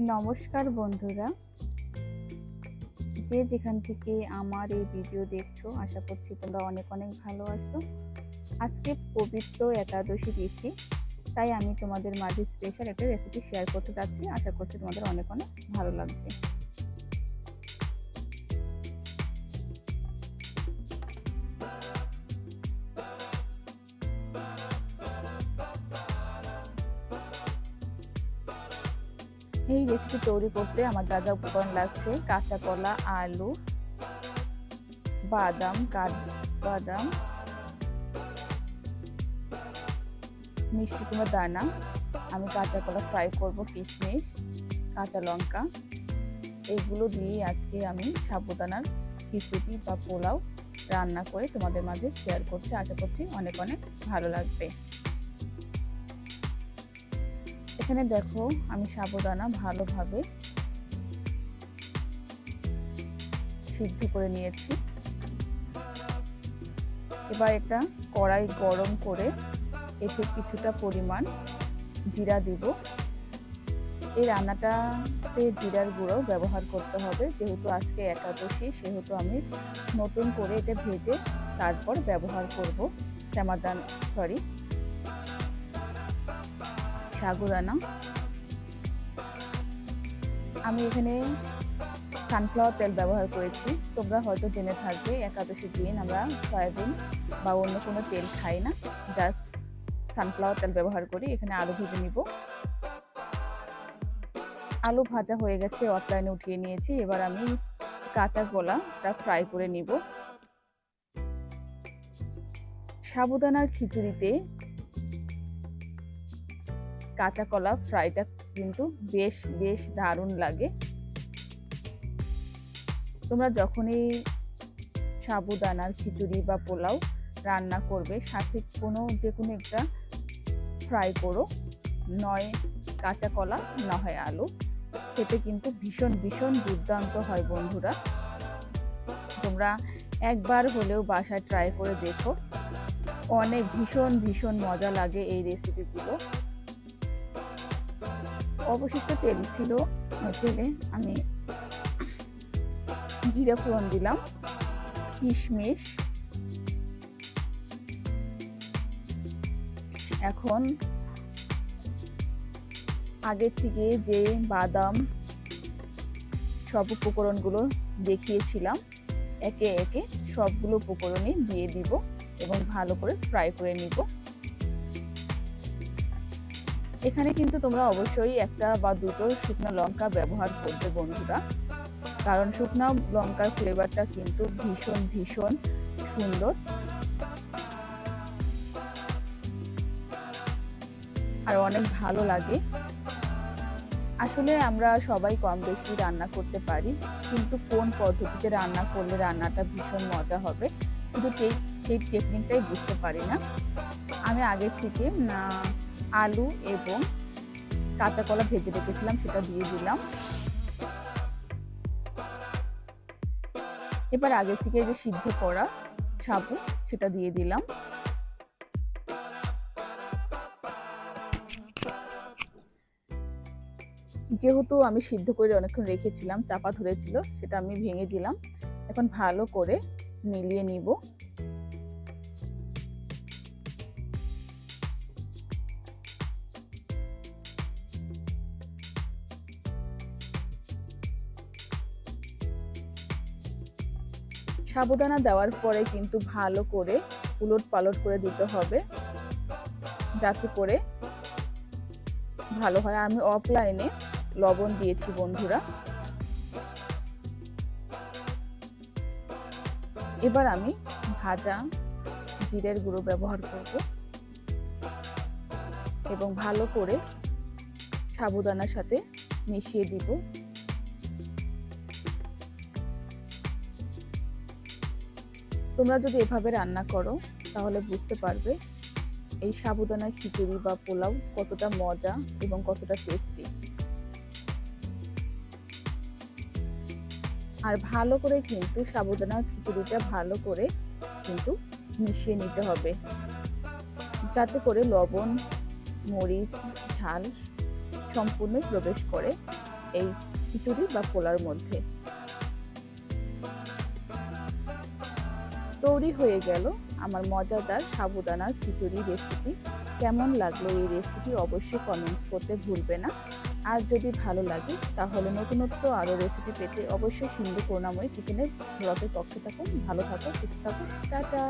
নমস্কার বন্ধুরা, যে যেখান থেকে আমার এই ভিডিও দেখছো, আশা করছি তোমরা অনেক অনেক ভালো আছো। আজকে পবিত্র একাদশী তিথি, তাই আমি তোমাদের মাঝে স্পেশাল একটা রেসিপি শেয়ার করতে যাচ্ছি। আশা করছি তোমাদের অনেক অনেক ভালো লাগবে। এই রেসিপি তৈরি করতে আমার যা যা উপকরণ লাগছে: কাঁচা কলা, আলু, বাদাম, কাঠবাদাম, মিষ্টি কুমড়োর দানা, আমি কাঁচা কলা ফ্রাই করব, কিশমিশ, কাঁচা লঙ্কা, এইগুলো দিয়ে আজকে আমি সাবুদানার খিচুড়ি বা পোলাও রান্না করে তোমাদের মাঝে শেয়ার করছি। আশা করছি অনেক অনেক ভালো লাগবে। এখানে দেখো, আমি সাবুদানা ভালোভাবে সিদ্ধ করে নিয়েছি। এবার একটা কড়াই গরম করে এতে কিছুটা পরিমাণ জিরা দিব। এই রান্নাটাতে জিরার গুঁড়ো ব্যবহার করতে হবে, যেহেতু আজকে একাদশী, সেহেতু আমি নতুন করে এটা ভেজে তারপর ব্যবহার করব সাবুদানা। আমি এখানে সানফ্লাওয়ার তেল ব্যবহার করেছি। তোমরা হয়তো জেনে থাকবে, একাদশীর দিন আমরা সয়াবিন বা অন্য কোনো তেল খাই না, জাস্ট সানফ্লাওয়ার তেল ব্যবহার করি। এখানে আলু ভেজে নিব। আলু ভাজা হয়ে গেছে, অফলাইনে উঠিয়ে নিয়েছি। এবার আমি কাঁচা কলাটা ফ্রাই করে নিব। সাবুদানার খিচুড়িতে কাঁচা কলা ফ্রাইটা কিন্তু বেশ বেশ দারুণ লাগে। তোমরা যখনই সাবুদানার খিচুড়ি বা পোলাও রান্না করবে, সাথে যে কোনো একটা ফ্রাই করো, নয় কাঁচা কলা না হয় আলু, খেতে কিন্তু ভীষণ ভীষণ দুর্দান্ত হয় বন্ধুরা। তোমরা একবার হলেও বাসায় ট্রাই করে দেখো, অনেক ভীষণ ভীষণ মজা লাগে এই রেসিপিগুলো। অবশিষ্ট তেল ছিল, তেলে আমি জিরা ফোড়ন দিলাম, কিশমিশ, এখন আগে থেকে যে বাদাম সব উপকরণগুলো দেখিয়েছিলাম, একে একে সবগুলো উপকরণই দিয়ে দিব এবং ভালো করে ফ্রাই করে নিব। এখানে কিন্তু তোমরা অবশ্যই একটা বা দুটো শুকনো লঙ্কা ব্যবহার করবে বন্ধুরা, কারণ শুকনো লঙ্কার ফ্লেভারটা কিন্তু ভীষণ ভীষণ সুন্দর আর অনেক ভালো লাগে। আসলে আমরা সবাই কম বেশি রান্না করতে পারি, কিন্তু কোন পদ্ধতিতে রান্না করলে রান্নাটা ভীষণ মজা হবে, শুধু সেই টেকনিকটাই বুঝতে পারি না। আমি আগে থেকে আলু এবং কাঁচা কলা ভেজে রেখেছিলাম, সেটা দিয়ে দিলাম। এবার আগে থেকে যে সিদ্ধ করা সাবু, সেটা দিয়ে দিলাম। যেহেতু আমি সিদ্ধ করে অনেকক্ষণ রেখেছিলাম, চাপা ধরেছিল, সেটা আমি ভেঙে দিলাম। এখন ভালো করে মিলিয়ে নিব। সাবুদানা দেওয়ার পরে কিন্তু ভালো করে উলট পালট করে দিতে হবে, যাতে করে ভালো হয়। আমি অফলাইনে লবণ দিয়েছি বন্ধুরা। এবার আমি ভাজা জিরের গুঁড়ো ব্যবহার করব এবং ভালো করে সাবুদানার সাথে মিশিয়ে দিব। তোমরা যদি এভাবে রান্না করো, তাহলে বুঝতে পারবে এই সাবুদানার খিচুড়ি বা পোলাও কতটা মজা এবং কতটা টেস্টি। আর ভালো করে কিন্তু সাবুদানার খিচুড়িটা ভালো করে কিন্তু মিশিয়ে নিতে হবে, যাতে করে লবণ, মরিচ, ঝাল সম্পূর্ণ প্রবেশ করে। এই খিচুড়ি বা পোলার মধ্যে। তৈরি হয়ে গেল আমার মজাদার সাবুদানার খিচুড়ি রেসিপি। কেমন লাগলো এই রেসিপি অবশ্যই কমেন্টস করতে ভুলবে না। আর যদি ভালো লাগে তাহলে নতুনত্ব আরও রেসিপি পেতে অবশ্যই সিন্ধু করুণাময়ী কিচেনের ব্লগের পক্ষে থাকুন। ভালো থাকো, সুস্থ থাকো, টাটা।